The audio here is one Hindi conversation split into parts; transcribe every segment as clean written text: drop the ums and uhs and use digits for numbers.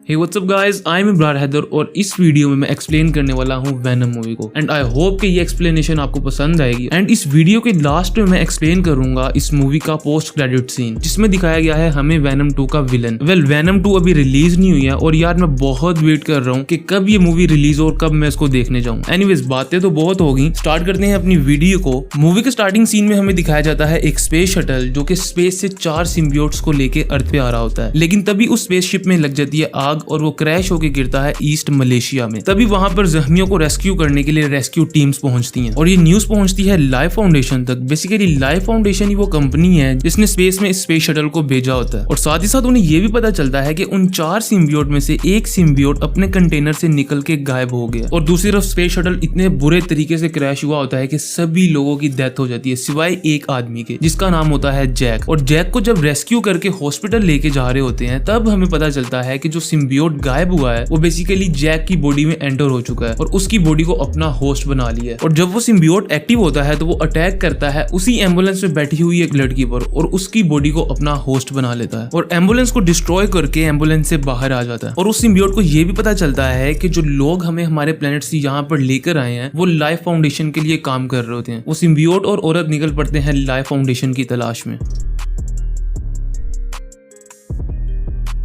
Hey what's up guys, I am Ibrar Haider और इस वीडियो में मैं एक्सप्लेन करने वाला हूँ वेनम मूवी को एंड आई होप कि ये एक्सप्लेनेशन आपको पसंद आएगी। एंड इस वीडियो के लास्ट में मैं एक्सप्लेन करूंगा इस मूवी का पोस्ट क्रेडिट सीन जिसमें दिखाया गया है हमें वेनम 2 का विलन। वेनम 2 अभी रिलीज नहीं हुई है और यार मैं बहुत वेट कर रहा हूँ कि कब ये मूवी रिलीज और कब मैं इसको देखने जाऊँ। एनीवेज बातें तो बहुत होगी, स्टार्ट करते हैं अपनी वीडियो को। मूवी के स्टार्टिंग सीन में हमें दिखाया जाता है एक स्पेस शटल जो कि स्पेस से 4 सिम्बियोट्स को लेके अर्थ पे आ रहा होता है, लेकिन तभी उस स्पेसशिप में लग जाती है आग और वो क्रैश होकर गिरता है ईस्ट मलेशिया में। तभी वहां पर जख्मियों को रेस्क्यू करने के लिए रेस्क्यू टीम्स पहुंचती हैं और ये न्यूज पहुंचती है लाइफ फाउंडेशन तक। बेसिकली लाइफ फाउंडेशन ही वो कंपनी है जिसने स्पेस में स्पेस शटल को भेजा होता है और साथ ही साथ उन्हें ये भी पता चलता है कि उन 4 सिम्बियोट में से एक सिम्बियोट अपने कंटेनर से निकल के गायब हो गया और दूसरी तरफ स्पेस शटल इतने बुरे तरीके से क्रैश हुआ होता है कि सभी लोगों की डेथ हो जाती है सिवाय एक आदमी के जिसका नाम होता है जैक। और जैक को जब रेस्क्यू करके हॉस्पिटल लेके जा रहे होते हैं तब हमें पता चलता है कि जो सिम्बियोट गायब हुआ है वो बेसिकली जैक की बॉडी में एंटर हो चुका है और उसकी बॉडी को अपना होस्ट बना लिया है। और जब वो सिम्बियोट एक्टिव होता है तो वो अटैक करता है उसी एम्बुलेंस में बैठी हुई एक लड़की पर और उसकी बॉडी को अपना होस्ट बना लेता है और एम्बुलेंस को डिस्ट्रॉय करके एम्बुलेंस से बाहर आ जाता है। और उस सिम्बियोट को ये भी पता चलता है कि जो लोग हमें हमारे प्लेनेट से यहाँ पर लेकर आए हैं वो लाइफ फाउंडेशन के लिए काम कर रहे होते हैं। वो सिम्बियोट और औरत निकल पड़ते हैं लाइफ फाउंडेशन की तलाश में।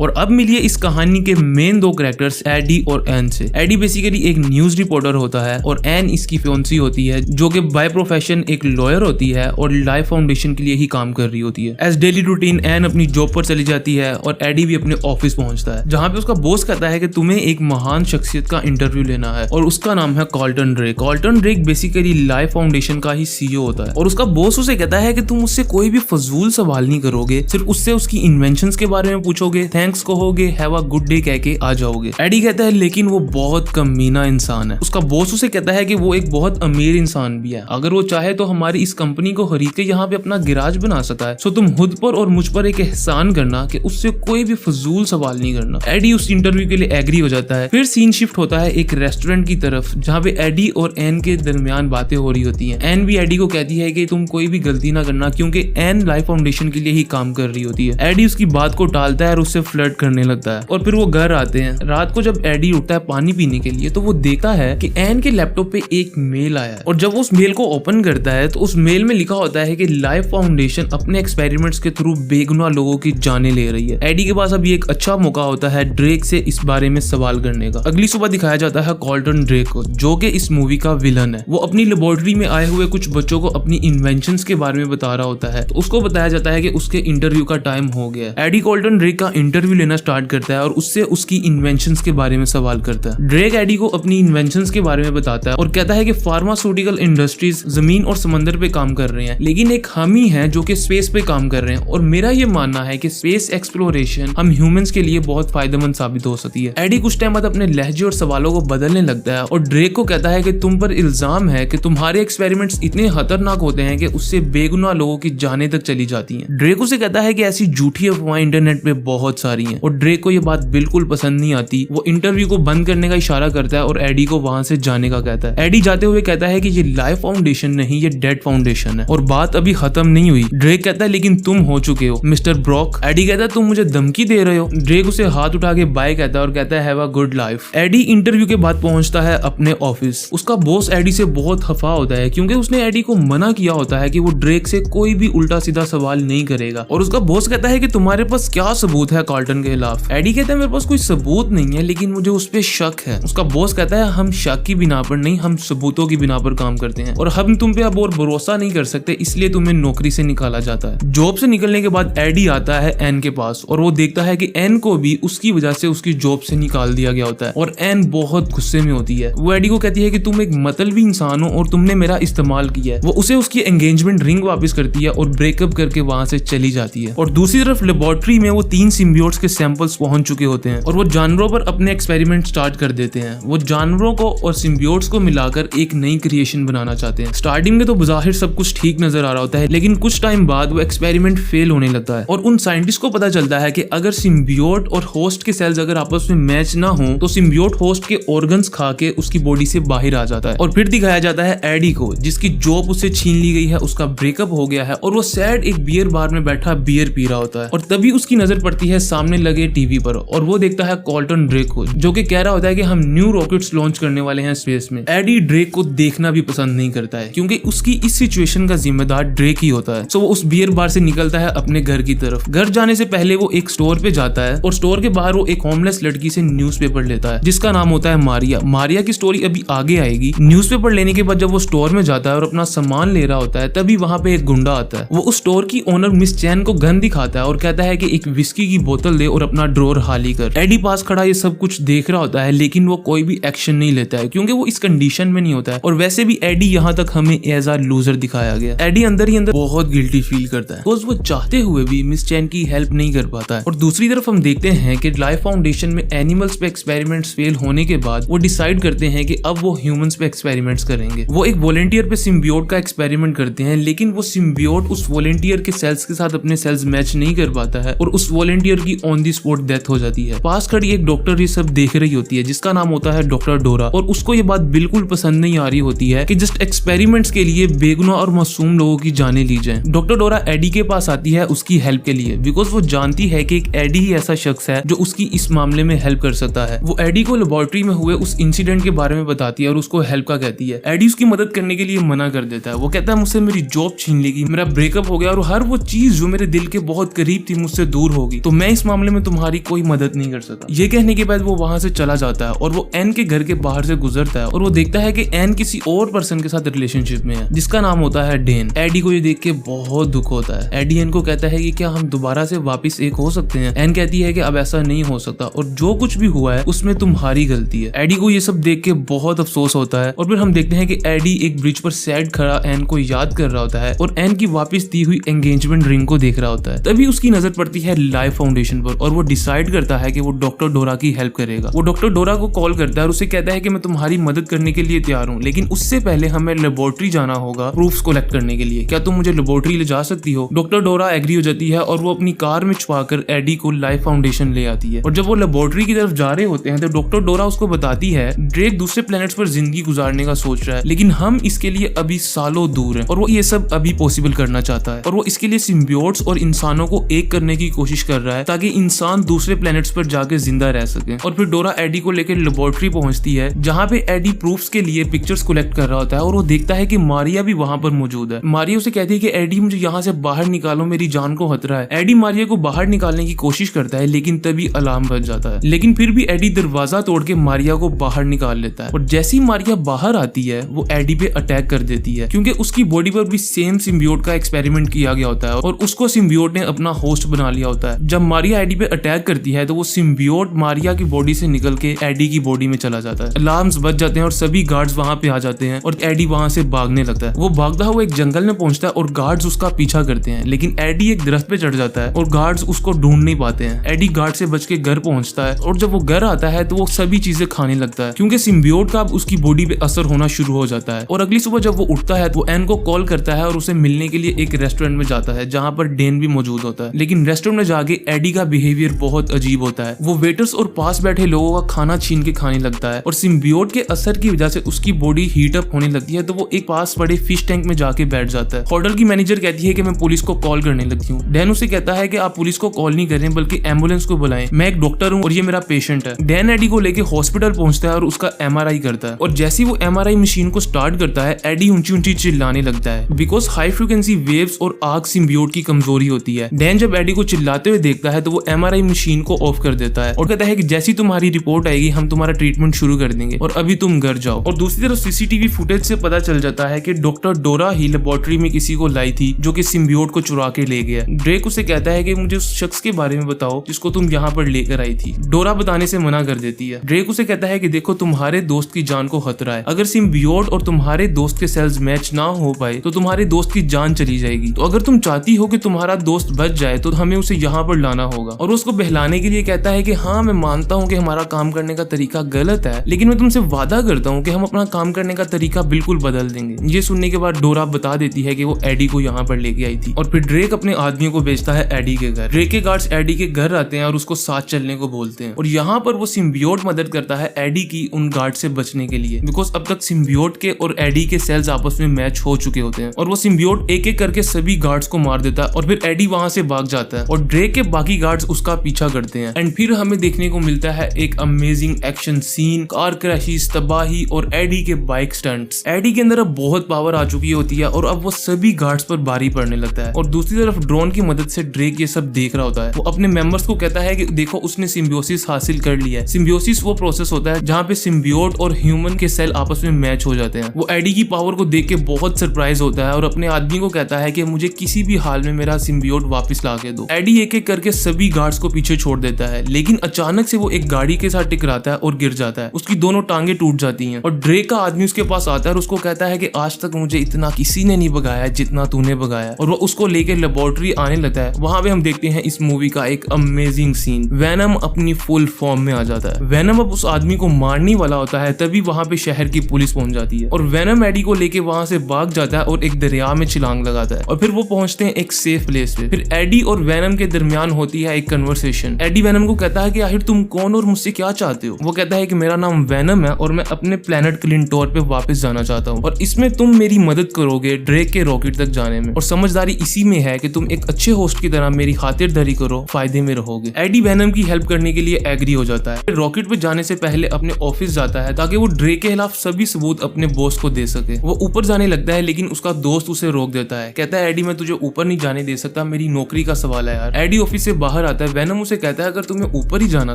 और अब मिलिए इस कहानी के मेन 2 कैरेक्टर्स एडी और एन से। एडी बेसिकली एक न्यूज रिपोर्टर होता है और एन इसकी फियांसी होती है जो कि बाय प्रोफेशन एक लॉयर होती है और लाइफ फाउंडेशन के लिए ही काम कर रही होती है। एज डेली रूटीन एन अपनी जॉब पर चली जाती है और एडी भी अपने ऑफिस पहुंचता है जहां पे उसका बॉस कहता है कि तुम्हें एक महान शख्सियत का इंटरव्यू लेना है और उसका नाम है Carlton Drake. Carlton Drake basically life foundation का ही सीईओ होता है और उसका बॉस उसे कहता है कि तुम उससे कोई भी फजूल सवाल नहीं करोगे, सिर्फ उससे उसकी इन्वेंशंस के बारे में पूछोगे, थैंक्स कहोगे, हैव अ गुड डे कह के आ जाओगे। एडी कहता है लेकिन वो बहुत कमीना इंसान है। उसका बॉस उसे कहता है कि वो एक बहुत अमीर इंसान भी है, अगर वो चाहे तो हमारी इस कंपनी को खरीद के यहाँ पे अपना गिराज बना सकता है। सो तुम खुद पर और मुझ पर एक एहसान करना कि उससे कोई भी फजूल सवाल नहीं करना। एडी उस इंटरव्यू के लिए एग्री हो जाता है। फिर सीन शिफ्ट होता है एक रेस्टोरेंट की तरफ जहाँ पे एडी और एन के दरमियान बातें हो रही होती है। एन भी एडी को कहती है कि तुम कोई भी गलती ना करना क्योंकि एन लाइफ फाउंडेशन के लिए ही काम कर रही होती है। एडी उसकी बात को टालता है और उससे फ्लर्ट करने लगता है और फिर वो घर आते हैं। रात को जब एडी उठता है पानी पीने के लिए तो वो देखता है कि एन के लैपटॉप पे एक मेल आया है और जब वो उस मेल को ओपन करता है तो उस मेल में लिखा होता है कि लाइफ फाउंडेशन अपने एक्सपेरिमेंट्स के थ्रू बेगुनाह लोगों की जानें ले रही है। एडी के पास अभी एक अच्छा मौका होता है ड्रेक से इस बारे में सवाल करने का। अगली सुबह दिखाया जाता है कार्ल्टन ड्रेक को जो कि इस मूवी का विलन है। वो अपनी लेबोरेटरी में आए हुए कुछ बच्चों को अपनी इन्वेंशंस के बारे में बता रहा होता है तो उसको बताया जाता है कि उसके इंटरव्यू का टाइम हो गया है। एडी कार्ल्टन ड्रेक का इंटरव्यू लेना स्टार्ट करता है और उससे उसकी इन्वेंशंस के बारे में सवाल करता है। ड्रेक एडी को अपनी इन्वेंशंस के बारे में बताता है और कहता है कि फार्मास्यूटिकल इंडस्ट्रीज जमीन और समंदर पे काम कर रहे हैं लेकिन एक हम ही हैं जो कि स्पेस पे काम कर रहे हैं और मेरा ये मानना है कि स्पेस एक्सप्लोरेशन हम ह्यूमंस के लिए बहुत फायदेमंद साबित हो सकती है। एडी कुछ टाइम बाद अपने लहजे और सवालों को बदलने लगता है और ड्रेक को कहता है कि तुम पर इल्जाम है कि तुम्हारे एक्सपेरिमेंट्स इतने खतरनाक होते हैं कि उससे बेगुनाह लोगों की जानें तक चली जाती हैं। ड्रेक उसे कहता है कि ऐसी झूठी अफवाहें इंटरनेट पे बहुत सारी हैं और ड्रेक को ये बात बिल्कुल पसंद नहीं आती। वो इंटरव्यू को बंद करने का इशारा करता है और एडी को वहां से जाने का कहता है। एडी जाते हुए कहता है कि ये लाइफ फाउंडेशन नहीं, ये डेड फाउंडेशन है और बात अभी खत्म नहीं हुई। ड्रेक कहता है लेकिन तुम हो चुके हो मिस्टर ब्रॉक। एडी कहता है तुम मुझे धमकी दे रहे हो। ड्रेक उसे हाथ उठा के बाय कहता है और कहता है have a good life. Eddie interview के बाद पहुंचता है अपने ऑफिस। उसका बॉस एडी से बहुत खफा होता है क्योंकि उसने एडी को मना किया होता है कि वो ड्रेक से कोई भी उल्टा सीधा सवाल नहीं करेगा और उसका बॉस कहता है कि तुम्हारे पास क्या सबूत है कार्ल्टन के खिलाफ। एडी कहता है मेरे पास कोई सबूत नहीं है लेकिन मुझे उस पे शक है। उसका बॉस कहता है हम शक की बिना पर नहीं, हम सबूतों की बिना पर काम करते हैं और हम तुम पे अब और भरोसा नहीं कर सकते इसलिए तुम्हें नौकरी से निकाला जाता है। जॉब से निकलने के बाद एडी आता है एन के पास और वो देखता है कि एन को भी उसकी वजह से उसकी जॉब से निकाल दिया गया होता है और एन बहुत गुस्से में होती है। वो एडी को कहती है कि तुम एक मतलबी इंसान हो और तुमने मेरा इस्तेमाल किया है। वो उसे उसकी एंगेजमेंट रिंग वापस करती है और ब्रेकअप करके वहां से चली जाती है। और दूसरी तरफ लेबोरेटरी में वो 3 सिम्बियोट्स के सैंपल्स पहुंच चुके होते हैं और वो जानवरों पर अपने एक्सपेरिमेंट स्टार्ट कर देते हैं। वो जानवरों को और सिम्बियोट्स को मिलाकर एक नई क्रिएशन बनाना चाहते हैं। स्टार्टिंग में तो बज़ाहिर सब कुछ ठीक नजर आ रहा होता है लेकिन कुछ टाइम बाद वो एक्सपेरिमेंट फेल होने लगता है और उन साइंटिस्ट को पता चलता है कि अगर सिम्बियोट और होस्ट के सेल्स अगर आपस में मैच ना हो तो सिम्बियोट होस्ट के ऑर्गन्स खा के उसकी बॉडी से बाहर आ जाता है। और फिर दिखाया जाता है एडी को जिसकी जॉब उससे छीन ली गई है, उसका ब्रेकअप हो गया है और वो सैड एक बियर बार में बैठा बियर पी रहा होता है और तभी उसकी नजर पड़ती है सामने लगे टीवी पर और वो देखता है कॉल्टन ड्रेक को, जो कि कह रहा होता है कि हम न्यू रॉकेट्स लॉन्च करने वाले हैं स्पेस में। एडी ड्रेक को देखना भी पसंद नहीं करता है क्योंकि उसकी इस सिचुएशन का जिम्मेदार ड्रेक ही होता है। सो वो उस बियर बार से निकलता है अपने घर की तरफ। घर जाने से पहले वो एक स्टोर पे जाता है और स्टोर के बाहर वो एक होमलेस लड़की से न्यूज़पेपर लेता है जिसका नाम होता है मारिया। मारिया की स्टोरी अभी आगे आएगी। न्यूज़पेपर लेने के बाद जब वो स्टोर में जाता है और अपना सामान ले रहा होता है तभी वहां पे एक गुंडा आता है। वो उस स्टोर की ओनर मिस चैन को गन दिखाता है और कहता है कि एक विस्की की बोतल दे और अपना ड्रॉर खाली कर। एडी पास खड़ा ये सब कुछ देख रहा होता है लेकिन वो कोई भी एक्शन नहीं लेता है क्योंकि वो इस कंडीशन में नहीं होता है। और वैसे भी एडी यहाँ तक हमें एज आ लूजर दिखाया गया। एडी अंदर ही अंदर बहुत गिल्टी फील करता है बिकॉज वो चाहते हुए भी मिस चैन की हेल्प नहीं कर पाता है। और दूसरी तरफ हम देखते हैं कि लाइफ फाउंडेशन में एनिमल्स पे एक्सपेरिमेंट्स फेल होने के बाद वो डिसाइड करते हैं कि अब वो ह्यूमंस पे एक्सपेरिमेंट्स करेंगे। वो एक वॉलंटियर पे सिम्बियोट का एक्सपेरिमेंट करते हैं लेकिन वो सिम्बियोट उस वॉलंटियर के सेल्स के साथ अपने सेल्स मैच नहीं कर पाता है और उस वॉलंटियर की ऑन दी स्पॉट डेथ हो जाती है। पास खड़ी एक डॉक्टर ये सब देख रही होती है जिसका नाम होता है डॉक्टर डोरा और उसको ये बात बिल्कुल पसंद नहीं आ रही होती है कि जस्ट एक्सपेरिमेंट्स के लिए बेगुनाह और मासूम लोगों की जानें ली जाए। डॉक्टर डोरा एडी के पास आती है उसकी हेल्प के लिए बिकॉज वो जानती है कि एक एडी ही ऐसा शख्स है जो उसकी इस मामले में हेल्प कर सकता है। वो एडी को लेबोरेटरी में हुए उस इंसिडेंट के बारे में बताती है और उसको हेल्प का कहती है। एडी उसकी मदद करने के लिए मना कर देता है। वो कहता है मुझसे मेरी जॉब छीन लेगी, मेरा ब्रेकअप हो गया और हर वो चीज जो मेरे दिल के बहुत करीब थी मुझसे दूर होगी, तो मैं इस मामले में तुम्हारी कोई मदद नहीं कर सकता। ये कहने के बाद वो वहां से चला जाता है और वो एन के घर के बाहर से गुजरता है और वो देखता है कि एन किसी और पर्सन के साथ रिलेशनशिप में है जिसका नाम होता है डेन। एडी को ये देख के बहुत दुख होता है। एडी एन को कहता है कि क्या हम दोबारा से वापस एक हो सकते हैं। एन कहती है कि अब ऐसा नहीं हो सकता और जो कुछ भी हुआ है उसमें तुम्हारी गलती है। एडी को ये सब देख के बहुत अफसोस होता है और फिर हम देखते हैं कि एडी एक ब्रिज पर सैड खड़ा एन को याद कर रहा होता है और एन की वापस दी हुई एंगेजमेंट रिंग को देख रहा होता है। तभी उसकी नजर पड़ती है लाइफ फाउंडेशन पर और वो डिसाइड करता है कि वो डॉक्टर डोरा की हेल्प करेगा। वो डॉक्टर डोरा को कॉल करता है और उसे कहता है कि मैं तुम्हारी मदद करने के लिए तैयार हूँ लेकिन उससे पहले हमें लेबोरेटरी जाना होगा प्रूफ्स कलेक्ट करने के लिए। क्या तुम मुझे लेबोरेटरी ले जा सकती हो? डॉक्टर डोरा एग्री हो जाती है और वो अपनी कार में छुपाकर एडी को लाइफ फाउंडेशन ले आती है। और जब वो लेबोरेटरी की तरफ जा रहे होते हैं तो डॉक्टर डोरा उसको बताती है ड्रेक दूसरे प्लैनेट्स पर जिंदगी गुजारने का सोच रहा है लेकिन हम इसके लिए अभी सालों दूर हैं और वो ये सब अभी पॉसिबल करना चाहता है और वो इसके लिए सिम्बियोट्स और इंसानों को एक करने की कोशिश कर रहा है ताकि इंसान दूसरे प्लैनेट्स पर जाके जिंदा रह सके। और फिर डोरा एडी को लेकर लेबोरेटरी पहुंचती है जहाँ पे एडी प्रूफ्स के लिए पिक्चर्स कलेक्ट कर रहा होता है और वो देखता है कि मारिया भी वहां पर मौजूद है। मारिया उसे कहती है कि एडी मुझे यहाँ से बाहर निकालो, मेरी जान को खतरा है। एडी मारिया को बाहर निकालने की कोशिश करता है लेकिन तभी अलार्म बज जाता है लेकिन फिर भी एडी दरवाजा तोड़ के मारिया को बाहर निकाल लेता है और जैसी मारिया बाहर आती है वो एडी पे अटैक कर देती है क्योंकि उसकी बॉडी पर भी सेम सिम्बियोट का एक्सपेरिमेंट किया गया होता है और उसको सिम्बियोट ने अपना होस्ट बना लिया होता है। जब मारिया एडी पे अटैक करती है तो वो सिम्बियोट मारिया की बॉडी से निकल के एडी की बॉडी में चला जाता है। अलार्म्स बज जाते हैं और सभी गार्ड्स वहां पे आ जाते हैं और एडी वहां से भागने लगता है। वो भागता हुआ एक जंगल में पहुंचता है और गार्ड्स उसका पीछा करते हैं लेकिन एडी एक दरख्त पे चढ़ जाता है और गार्ड्स उसको ढूंढ नहीं पाते हैं। एडी गार्ड से बच के घर पहुंचता है और जब वो घर आता है तो वो सभी चीजें खाने लगता है क्योंकि सिम्बियोट का अब उसकी बॉडी पे असर होना शुरू हो जाता है। और अगली सुबह जब वो उठता है तो वो एन को कॉल करता है और उसे मिलने के लिए एक रेस्टोरेंट में जाता है जहाँ पर डेन भी मौजूद होता है। लेकिन रेस्टोरेंट में जाके एडी का बिहेवियर बहुत अजीब होता है। वो वेटर्स और पास बैठे लोगों का खाना छीन के खाने लगता है और सिम्बियोट के असर की वजह से उसकी बॉडी हीट अप होने लगती है तो वो एक पास बड़े फिश टैंक में जाके बैठ जाता है। होटल की मैनेजर कहती है कि मैं पुलिस को कॉल करने लगती हूँ। डैन उसे कहता है कि आप पुलिस को कॉल नहीं करें बल्कि एम्बुलेंस को बुलाएं, मैं एक डॉक्टर हूँ और ये मेरा पेशेंट है। डैन एडी को लेके हॉस्पिटल पहुंचता है और उसका एमआरआई करता है और जैसे वो एमआरआई मशीन को स्टार्ट करता है एडी ऊंची ऊंची चिल्लाने लगता है बिकॉज हाई फ्रीक्वेंसी वेव्स और आग सिम्बियोट की कमजोरी होती है। डैन जब एडी को चिल्लाते हुए देखता है तो वो एमआरआई मशीन को ऑफ कर देता है और कहता है कि जैसी तुम्हारी रिपोर्ट आएगी हम तुम्हारा ट्रीटमेंट शुरू कर देंगे और अभी तुम घर जाओ। और दूसरी तरफ सीसीटीवी फुटेज से पता चल जाता है कि डॉक्टर डोरा ही लेबोरेटरी में किसी को लाई थी जो कि सिम्बियोट को चुरा के ले गया। ड्रेक उसे कहता है कि मुझे उस शख्स के बारे में बताओ जिसको तुम यहाँ पर लेकर आई थी। डोरा बताने से मना कर देती है। ड्रेक उसे कहता है कि देखो तुम्हारे दोस्त की जान को खतरा है, अगर सिम्बियोट और तुम्हारे दोस्त के सेल्स मैच ना हो पाए तो तुम्हारे दोस्त की जान चली जाएगी, तो अगर तुम चाहती हो कि तुम्हारा दोस्त बच जाए तो हमें उसे यहाँ पर लाना होगा। और उसको बहलाने के लिए कहता है कि हाँ मैं मानता हूँ कि हमारा काम करने का तरीका गलत है लेकिन मैं तुमसे वादा करता हूँ कि हम अपना काम करने का तरीका बिल्कुल बदल देंगे। ये सुनने के बाद डोरा बता देती है कि वो एडी को यहाँ पर लेके आई थी और फिर ड्रेक अपने आदमियों को भेजता है एडी के घर। ड्रेक के गार्ड्स एडी के घर आते हैं और उसको साथ चलने को बोलते हैं और यहाँ पर वो सिम्बियोट मदद करता है एडी की उन गार्ड से बचने के लिए बिकॉज अब तक सिम्बियोट के और एडी के सेल्स आपस में मैच हो चुके होते हैं और वो सिम्बियोट एक एक करके सभी गार्ड्स को मार देता है और फिर एडी वहां से भाग जाता है और ड्रेक के बाकी गार्ड्स उसका पीछा करते हैं। एंड फिर हमें देखने को मिलता है एक amazing action scene, car crashes, तबाही और एडी के बाइक स्टंट्स। एडी के अंदर अब बहुत पावर आ चुकी होती है और अब वो सभी गार्ड्स पर भारी पड़ने लगता है। और दूसरी तरफ ड्रोन की मदद से ड्रेक ये सब देख रहा होता है। वो अपने मेंबर्स को कहता है कि देखो उसने सिम्बियोसिस हासिल कर लिया है। सिम्बियोसिस वो प्रोसेस होता है जहाँ पे सिम्बियोट और ह्यूमन के सेल आपस में मैच हो जाते हैं। वो एडी की पावर को देख के बहुत सरप्राइज होता है और अपने आदमी को कहता है कि मुझे किसी भी हाल में मेरा सिम्बियोट वापस ला के दो। एडी एक एक करके सभी गार्ड्स को पीछे छोड़ देता है, लेकिन अचानक से वो एक गाड़ी के साथ टकराता है और गिर जाता है। उसकी दोनों टांगे टूट जाती हैं और ड्रेक का आदमी उसके पास आता है और उसको कहता है कि आज तक मुझे इतना किसी ने नहीं भगाया जितना तूने भगाया। और वो उसको लेकर लेबोरेटरी आने लगता है। वहां पे हम देखते हैं इस मूवी का एक अमेजिंग सीन। वेनम अपनी फुल फॉर्म में आ जाता है। वेनम अब उस आदमी को मारने वाला होता है, तभी वहां पे शहर की पुलिस पहुंच जाती है और वेनम एडी को लेके वहां से भाग जाता है और एक दरिया में छलांग लगाता है। और फिर वो पहुंचते हैं एक सेफ प्लेस पे। फिर एडी और वेनम के दरमियान होती है एक कन्वर्सेशन। एडी वेनम को कहता है कि आखिर तुम कौन और मुझसे क्या चाहते हो। वो कहता है कि मेरा नाम वेनम है और मैं अपने प्लेनेट क्लिंटोर पे वापस जाना चाहता हूँ और इसमें तुम मेरी मदद करोगे ड्रेक के रॉकेट तक जाने में। और समझदारी इसी में है कि तुम एक अच्छे होस्ट की तरह मेरी खातिरदारी करो, फायदे में रहोगे। एडी वेनम की हेल्प करने के लिए एग्री हो जाता है। रॉकेट पे जाने से पहले अपने ऑफिस जाता है ताकि वो ड्रेक के खिलाफ सभी सबूत अपने बॉस को दे सके। वो ऊपर जाने लगता है लेकिन उसका दोस्त उसे रोक देता है। कहता है एडी मैं तुझे ऊपर नहीं जाने दे सकता, मेरी नौकरी का सवाल है यार। एडी ऑफिस से बाहर आता है। वेनम उसे कहता है अगर तुम्हें ऊपर ही जाना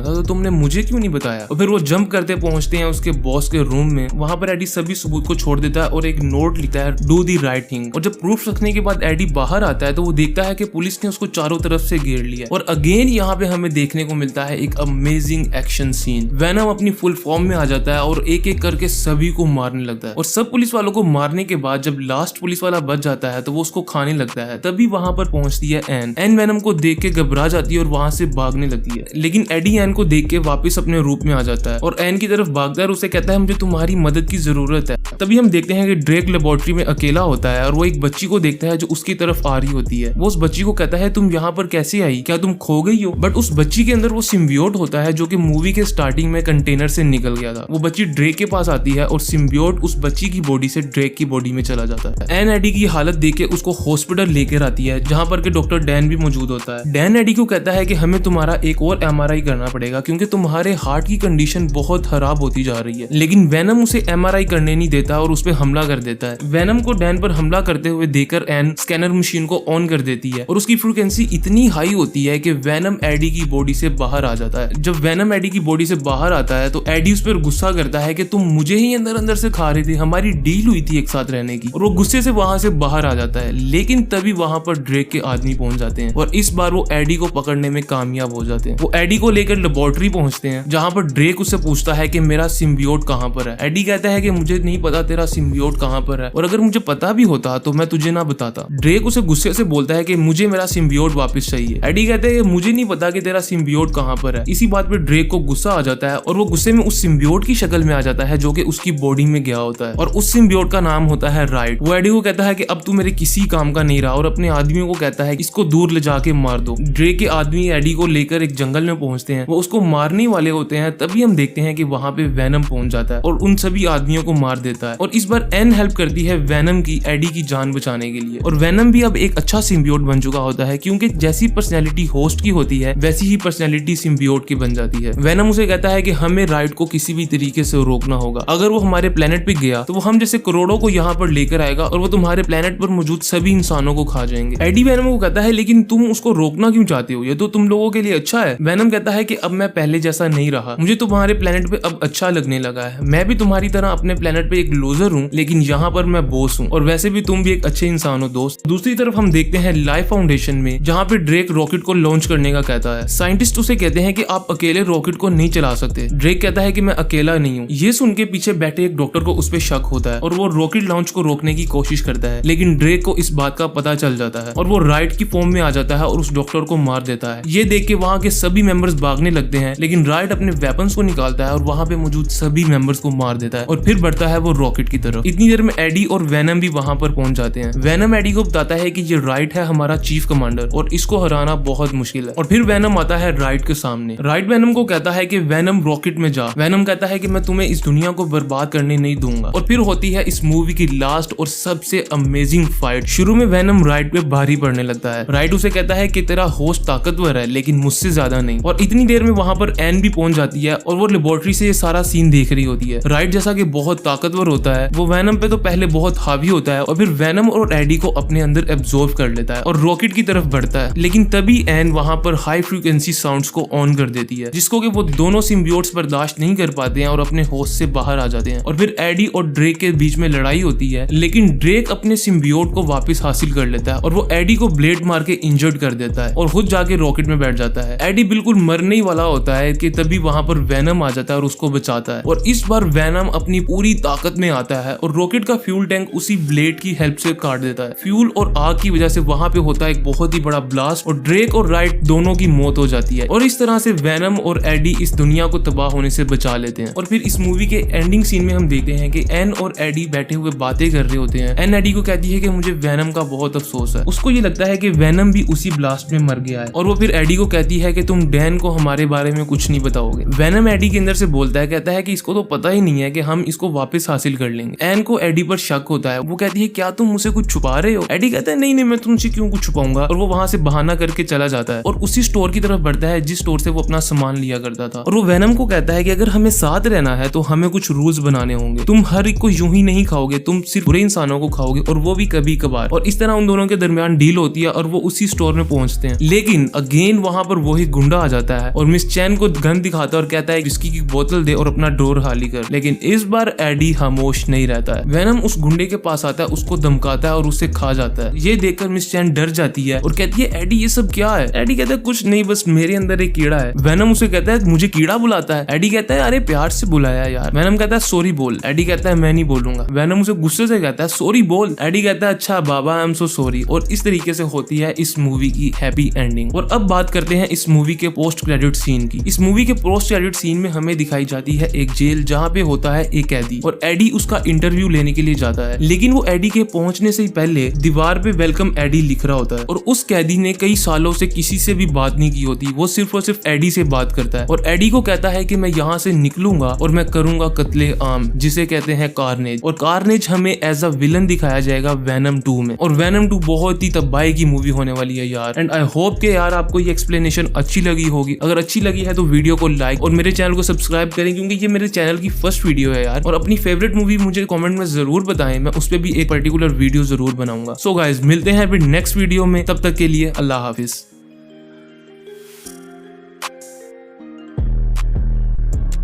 था तो तुमने मुझे क्यों नहीं बताया। और फिर वो जंप करते पहुंचते हैं उसके बॉस के रूम में। वहां पर एडी सभी सबूत को छोड़ देता है और एक नोट लिखता है डू दी राइट थिंग। और जब प्रूफ रखने के बाद एडी बाहर आता है तो वो देखता है कि पुलिस ने उसको चारों तरफ से घेर लिया। और अगेन यहाँ पे हमें देखने को मिलता है एक अमेजिंग एक्शन सीन। वेनम अपनी फुल फॉर्म में आ जाता है और एक एक करके सभी को मारने लगता है। और सब पुलिस वालों को मारने के बाद जब लास्ट पुलिस वाला बच जाता है तो वो उसको खाने लगता है। तभी वहां पर पहुंचती है एन। एन वेनम को देख के घबरा जाती है और वहां से भागने लगती है, लेकिन एडी एन को देख के वापस अपने रूप में आ जाता है और एन की तरफ भागता है और उसे कहता है मुझे तुम्हारी मदद की जरूरत है। तभी हम देखते हैं कि ड्रेक लेबोरेटरी में अकेला होता है और वो एक बच्ची को देखता है जो उसकी तरफ आ रही होती है। वो उस बच्ची को कहता है तुम यहाँ पर कैसे आई, क्या तुम खो गई हो। बट उस बच्ची के अंदर वो सिम्बियोट होता है जो कि मूवी के स्टार्टिंग में कंटेनर से निकल गया था। वो बच्ची ड्रेक के पास आती है और सिम्बियोट उस बच्ची की बॉडी से ड्रेक की बॉडी में चला जाता है। एन एडी की हालत देख के उसको हॉस्पिटल लेकर आती है जहाँ पर के डॉक्टर डैन भी मौजूद होता है। डैन एडी को कहता है कि हमें तुम्हारा एक और MRI करना पड़ेगा क्योंकि तुम्हारे हार्ट की कंडीशन बहुत खराब होती जा रही है। लेकिन वेनम उसे MRI करने नहीं देता और उस पर हमला कर देता है। वेनम को डैन पर हमला करते हुए देखकर एन स्कैनर मशीन को ऑन कर देती है और उसकी फ्रीक्वेंसी इतनी हाई होती है कि वेनम एडी की बॉडी से बाहर आ जाता है। जब वेनम एडी की बॉडी से बाहर आता है तो एडी उस पर गुस्सा करता है कि तुम मुझे ही अंदर अंदर से खा रहे थे, हमारी डील हुई थी एक साथ रहने की। और वो गुस्से से वहां से बाहर आ जाता है, लेकिन तभी वहां पर ड्रेक के आदमी पहुंच जाते हैं और इस बार वो एडी को पकड़ने में कामयाब हो जाते हैं। वो एडी को लेकर लेबोरेटरी पहुंचते हैं जहां पर ड्रेक उससे पूछता है कि मेरा सिम्बियोट कहां पर है। एडी कहता है कि मुझे नहीं पता तेरा सिम्बियोट कहां पर है और अगर मुझे पता भी होता तो मैं तुझे ना बताता। ड्रेक उसे गुस्से से बोलता है कि मुझे मेरा सिम्बियोट वापस चाहिए। एडी कहता है कि मुझे नहीं पता कि तेरा सिम्बियोट कहां पर है। इसी बात पे ड्रेक को गुस्सा आ जाता है और वो गुस्से में उस सिम्बियोट की शक्ल में आ जाता है जो कि उसकी बॉडी में गया होता है और उस सिम्बियोट का नाम होता है राइट। वो एडी को कहता है कि अब तू मेरे किसी काम का नहीं रहा और अपने आदमियों को कहता है कि इसको दूर ले जाके मार दो। ड्रेक के आदमी एडी को लेकर एक जंगल में पहुंचते हैं। वो उसको मारने वाले होते हैं, तभी हम देखते हैं कि वहां पे वेनम पहुंच जाता है और उन सभी आदमियों को मार देता है। और इस बार एन हेल्प करती है वेनम की एडी की जान बचाने के लिए। और वेनम भी अब एक अच्छा सिम्बियोट बन चुका होता है क्योंकि जैसी पर्सनैलिटी होस्ट की होती है वैसी ही पर्सनैलिटी सिम्बियोट की बन जाती है। वेनम उसे कहता है कि हमें राइट को किसी भी तरीके से रोकना होगा। अगर वो हमारे प्लेनेट पे गया तो वो हम जैसे करोड़ों को यहाँ पर लेकर आएगा और वो तुम्हारे प्लेनेट पर मौजूद सभी इंसानों को खा जाएंगे। एडी वेनम को कहता है लेकिन तुम उसको रोकना क्यों चाहते हो, ये तो तुम लोगों के लिए अच्छा है। वेनम कहता है कि अब मैं पहले जैसा नहीं रहा, मुझे तुम्हारे प्लेनेट पे अब अच्छा लगने लगा है। मैं भी तुम्हारी तरह अपने प्लेनेट पे एक लूजर हूँ, लेकिन यहाँ पर मैं बॉस हूँ और वैसे भी तुम भी एक अच्छे इंसान हो दोस्त। दूसरी तरफ हम देखते हैं लाइफ फाउंडेशन में जहाँ पे ड्रेक रॉकेट को लॉन्च करने का कहता है। साइंटिस्ट उसे कहते हैं कि आप अकेले रॉकेट को नहीं चला सकते। ड्रेक कहता है कि मैं अकेला नहीं हूँ। ये सुन के पीछे बैठे एक डॉक्टर को उस पर शक होता है और वो रॉकेट लॉन्च को रोकने की कोशिश करता है, लेकिन ड्रेक को इस बात का पता चल जाता है और वो राइट की फॉर्म में आ जाता है और उस डॉक्टर को मार देता है। ये देख के वहाँ के सभी मेंबर्स भागने लगते हैं, लेकिन राइट अपने वेपन्स को निकालता है और वहाँ पे मौजूद सभी मेंबर्स को मार देता है और फिर बढ़ता है वो रॉकेट की तरफ। इतनी देर में एडी और वेनम भी वहाँ पर पहुंच जाते हैं। वेनम एडी को बताता है कि ये राइट है हमारा चीफ कमांडर और इसको हराना बहुत मुश्किल है। और फिर वेनम आता है राइट के सामने। राइट वेनम को कहता है कि वेनम रॉकेट में जा। वेनम कहता है कि मैं तुम्हें इस दुनिया को बर्बाद करने नहीं दूंगा। और फिर होती है इस मूवी की लास्ट और सबसे अमेजिंग फाइट। शुरू में वेनम राइट पे भारी पड़ने लगता है। राइट उसे कहता है कि तेरा होस्ट ताकतवर है लेकिन मुझसे ज्यादा नहीं। और इतनी देर में वहां पर एन भी पहुंच जाती है और वो लेबोरेटरी से ये सारा सीन देख रही होती है। राइट जैसा कि बहुत ताकतवर होता है वो वेनम पे तो पहले बहुत हावी होता है और फिर वेनम और एडी को अपने अंदर एब्जॉर्ब कर लेता है और रॉकेट की तरफ बढ़ता है। लेकिन तभी एन वहां पर हाई फ्रीक्वेंसी साउंड्स को ऑन कर देती है जिसको कि वो दोनों सिम्बियोट्स बर्दाश्त नहीं कर पाते हैं और अपने होस्ट से बाहर आ जाते हैं। और फिर एडी और ड्रेक के बीच में लड़ाई होती है लेकिन ड्रेक अपने सिम्बियोट को वापस हासिल कर लेता है और वो एडी को ब्लेड मार के इंजर्ड कर देता है और खुद जाके रॉकेट में बैठ जाता है। एडी बिल्कुल मरने ही वाला होता है कि तभी वहां पर वेनम आ जाता है और उसको बचाता है। और इस बार वेनम अपनी पूरी ताकत में आता है और रॉकेट का फ्यूल टैंक उसी ब्लेड की हेल्प से काट देता है। फ्यूल और आग की वजह से वहां पे होता है एक बहुत ही बड़ा ब्लास्ट और ड्रेक और राइट दोनों की मौत हो जाती है। और इस तरह से वेनम और एडी इस दुनिया को तबाह होने से बचा लेते हैं। और फिर इस मूवी के एंडिंग सीन में हम देखते हैं कि एन और एडी बैठे हुए बातें कर रहे होते हैं। एन एडी को कहती है कि मुझे वेनम का बहुत अफसोस है। उसको ये लगता है कि वेनम भी उसी ब्लास्ट में मर गया है। और वो फिर एडी को कहती है कि तुम डैन को हमारे बारे में कुछ नहीं बताओगे। वेनम एडी के अंदर से बोलता है, कहता है कि इसको तो पता ही नहीं है कि हम इसको वापस हासिल कर लेंगे। एन को एडी पर शक होता है। वो कहती है क्या तुम मुझसे कुछ छुपा रहे हो? एडी कहता है नहीं मैं तुमसे क्यों कुछ छुपाऊंगा। और वो वहां से बहाना करके चला जाता है और उसी स्टोर की तरफ बढ़ता है जिस स्टोर से वो अपना सामान लिया करता था। और वो वेनम को कहता है कि अगर हमें साथ रहना है तो हमें कुछ रूल्स बनाने होंगे। तुम हर एक को यूं ही नहीं खाओगे, तुम सिर्फ बुरे इंसानों को खाओगे और वो भी कभी कभार। और इस तरह उन दोनों के दरमियान डील होती है और वो उसी स्टोर में पहुंचते हैं। लेकिन अगेन वहां पर वही गुंडा आ जाता है और मिस चैन को गन दिखाता है और कहता है विस्की की बोतल दे और अपना डोर खाली कर। लेकिन इस बार एडी खामोश नहीं रहता है। वेनम उस गुंडे के पास आता है, उसको धमकाता है और उसे खा जाता है। ये देखकर मिस चैन डर जाती है और कहती है एडी ये सब क्या है? एडी कहता है कुछ नहीं, बस मेरे अंदर एक कीड़ा है। वेनम उसे कहता है मुझे कीड़ा बुलाता है? एडी कहता है अरे प्यार से बुलाया यार। वेनम कहता है सॉरी बोल। एडी कहता है मैं नहीं बोलूंगा। वेनम उसे गुस्से से कहता है सॉरी बोल। एडी कहता है अच्छा बाबा आई एम सो सॉरी। और इस तरीके से होती है इस मूवी की हैप्पी एंडिंग। और अब बात करते हैं इस मूवी के पोस्ट क्रेडिट सीन की। इस मूवी के पोस्ट क्रेडिट सीन में हमें दिखाई जाती है एक जेल जहाँ पे होता है एक कैदी और एडी उसका इंटरव्यू लेने के लिए जाता है। लेकिन वो एडी के पहुंचने से पहले दीवार पे वेलकम एडी लिख रहा होता है और उस कैदी ने कई सालों से किसी से भी बात नहीं की होती। वो सिर्फ और सिर्फ एडी से बात करता है और एडी को कहता है कि मैं यहाँ से निकलूंगा और मैं करूंगा कत्ले आम जिसे कहते हैं कार्नेज। और कार्नेज हमें एज अ विलन दिखाया जाएगा वेनम 2 में। और वेनम 2 बहुत ही तबाही की मूवी होने वाली है यार। एंड आई होप के यार आपको ये एक्सप्लेनेशन अच्छी लगी होगी। अगर अच्छी लगी है तो वीडियो को लाइक और मेरे चैनल को सब्सक्राइब करें क्योंकि ये मेरे चैनल की फर्स्ट वीडियो है यार। और अपनी फेवरेट मूवी मुझे कमेंट में जरूर बताएं, मैं उस पर भी एक पर्टिकुलर वीडियो जरूर बनाऊंगा। सो गाइस मिलते हैं फिर नेक्स्ट वीडियो में, तब तक के लिए अल्लाह हाफिज।